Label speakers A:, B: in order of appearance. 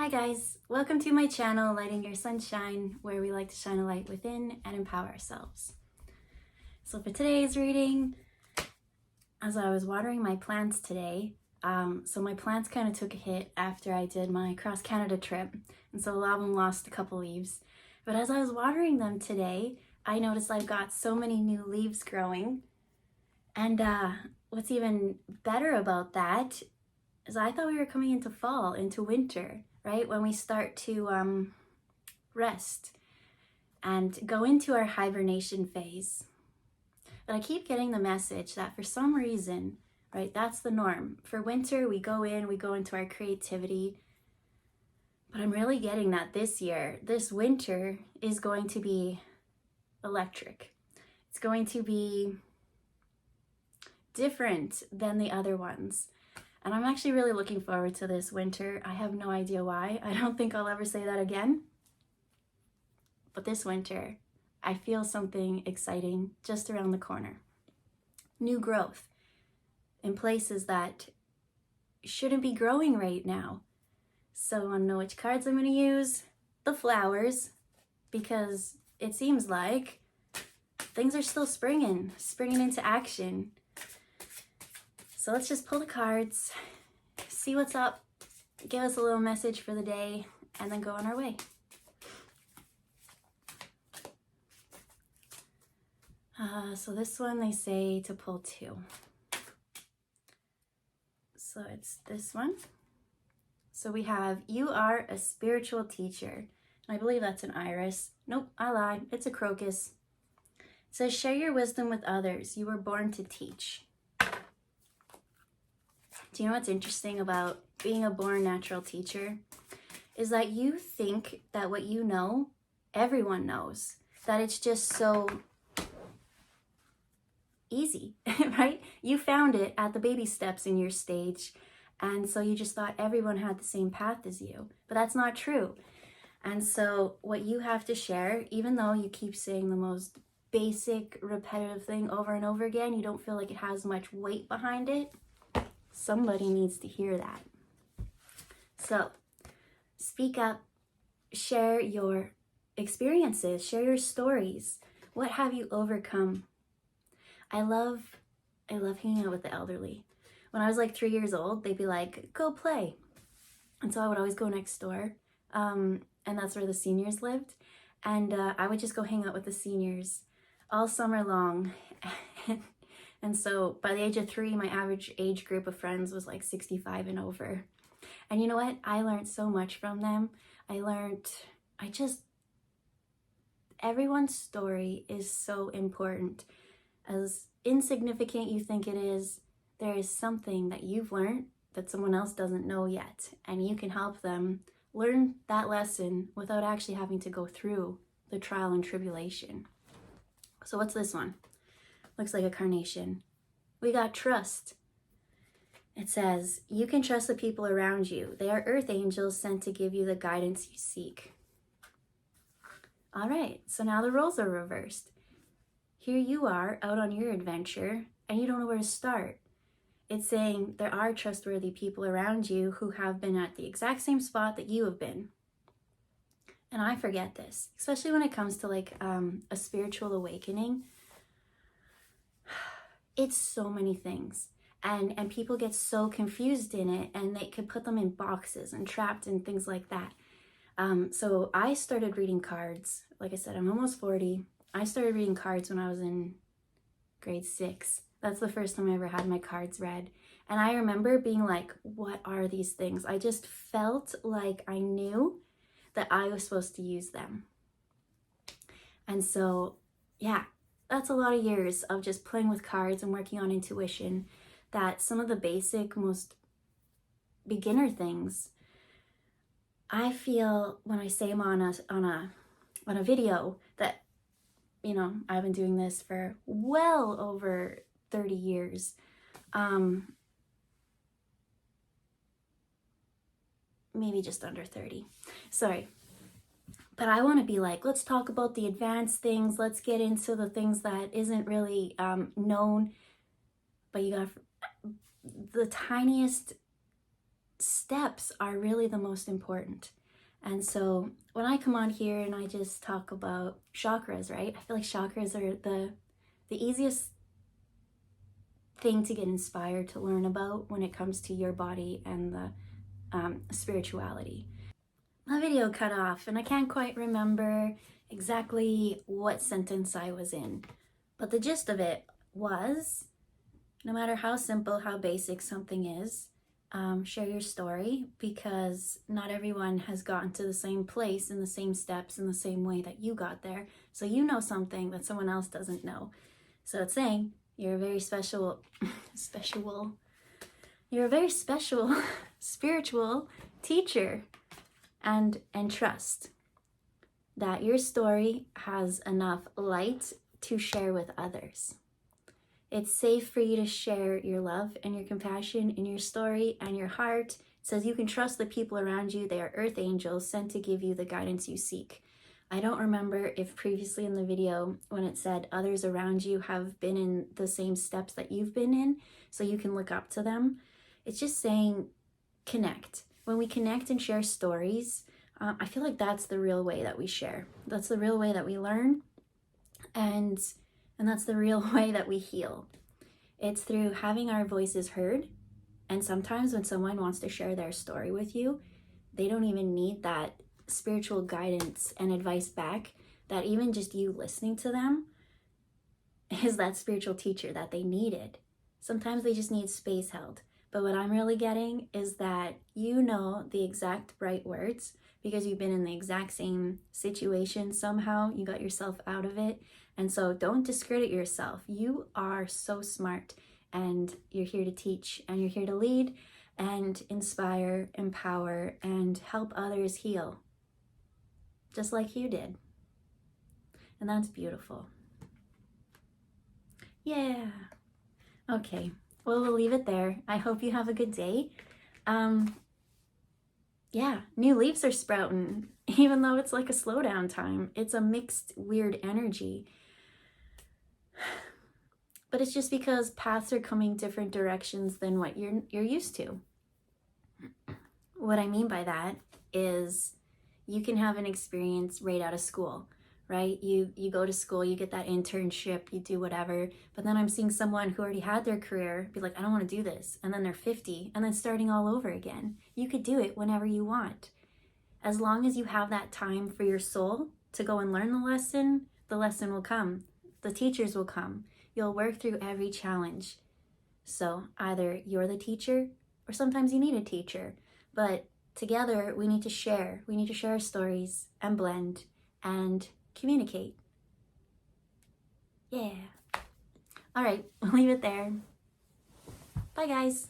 A: Hi guys, welcome to my channel, Lighting Your Sunshine, where we like to shine a light within and empower ourselves. So for today's reading, as I was watering my plants today, so my plants kind of took a hit after I did my cross Canada trip, and so a lot of them lost a couple leaves. But as I was watering them today, I noticed I've got so many new leaves growing. And what's even better about that is I thought we were coming into fall, into winter, right? When we start to rest and go into our hibernation phase. But I keep getting the message that for some reason, right, that's the norm. For winter, we go into our creativity. But I'm really getting that this year, this winter is going to be electric. It's going to be different than the other ones. And I'm actually really looking forward to this winter. I have no idea why. I don't think I'll ever say that again. But this winter, I feel something exciting just around the corner. New growth in places that shouldn't be growing right now. So I want to know which cards I'm going to use. The flowers, because it seems like things are still springing into action. So let's just pull the cards, see what's up, give us a little message for the day, and then go on our way. So this one, they say to pull two. So it's this one. So we have, you are a spiritual teacher. I believe that's an iris. Nope, I lied. It's a crocus. It says, share your wisdom with others. You were born to teach. Do you know what's interesting about being a born natural teacher? Is that you think that what you know, everyone knows. That it's just so easy, right? You found it at the baby steps in your stage. And so you just thought everyone had the same path as you. But that's not true. And so what you have to share, even though you keep saying the most basic, repetitive thing over and over again, you don't feel like it has much weight behind it. Somebody needs to hear that. So speak up, share your experiences, share your stories. What have you overcome? I love hanging out with the elderly. When I was like 3 years old, they'd be like, go play. And so I would always go next door. And that's where the seniors lived. And I would just go hang out with the seniors all summer long. And so by the age of 3, my average age group of friends was like 65 and over. And you know what? I learned so much from them. Everyone's story is so important. As insignificant you think it is, there is something that you've learned that someone else doesn't know yet. And you can help them learn that lesson without actually having to go through the trial and tribulation. So what's this one? Looks like a carnation. We got trust. It says, you can trust the people around you. They are earth angels sent to give you the guidance you seek. All right, so now the roles are reversed. Here you are out on your adventure and you don't know where to start. It's saying there are trustworthy people around you who have been at the exact same spot that you have been. And I forget this, especially when it comes to like a spiritual awakening. It's so many things, and people get so confused in it, and they could put them in boxes and trapped and things like that. So I started reading cards. Like I said, I'm almost 40. I started reading cards when I was in grade 6. That's the first time I ever had my cards read. And I remember being like, what are these things? I just felt like I knew that I was supposed to use them. And so, yeah, that's a lot of years of just playing with cards and working on intuition, that some of the basic, most beginner things, I feel when I say them on a video that, you know, I've been doing this for well over 30 years. Maybe just under 30. Sorry. But I want to be like, let's talk about the advanced things. Let's get into the things that isn't really known. But you got the tiniest steps are really the most important. And so when I come on here and I just talk about chakras, right? I feel like chakras are the easiest thing to get inspired to learn about when it comes to your body and the spirituality. My video cut off and I can't quite remember exactly what sentence I was in, but the gist of it was, no matter how simple, how basic something is, share your story, because not everyone has gotten to the same place in the same steps in the same way that you got there. So you know something that someone else doesn't know. So it's saying you're a very you're a very special spiritual teacher, and trust that your story has enough light to share with others. It's safe for you to share your love and your compassion in your story and your heart. It says you can trust the people around you. They are earth angels sent to give you the guidance you seek. I don't remember if previously in the video when it said others around you have been in the same steps that you've been in, so you can look up to them. It's just saying connect. When we connect and share stories, I feel like that's the real way that we share. That's the real way that we learn, and that's the real way that we heal. It's through having our voices heard. And sometimes when someone wants to share their story with you, they don't even need that spiritual guidance and advice back. That even just you listening to them is that spiritual teacher that they needed. Sometimes they just need space held. But what I'm really getting is that you know the exact right words because you've been in the exact same situation somehow. You got yourself out of it. And so don't discredit yourself. You are so smart, and you're here to teach, and you're here to lead and inspire, empower, and help others heal, just like you did. And that's beautiful. Yeah. Okay. Well, we'll leave it there. I hope you have a good day. Yeah, new leaves are sprouting, even though it's like a slowdown time. It's a mixed, weird energy. But it's just because paths are coming different directions than what you're used to. What I mean by that is you can have an experience right out of school, right? You go to school, you get that internship, you do whatever. But then I'm seeing someone who already had their career be like, I don't want to do this. And then they're 50 and then starting all over again. You could do it whenever you want. As long as you have that time for your soul to go and learn the lesson will come. The teachers will come. You'll work through every challenge. So either you're the teacher or sometimes you need a teacher. But together we need to share. We need to share our stories and blend and communicate. Yeah. All right, we'll leave it there. Bye, guys.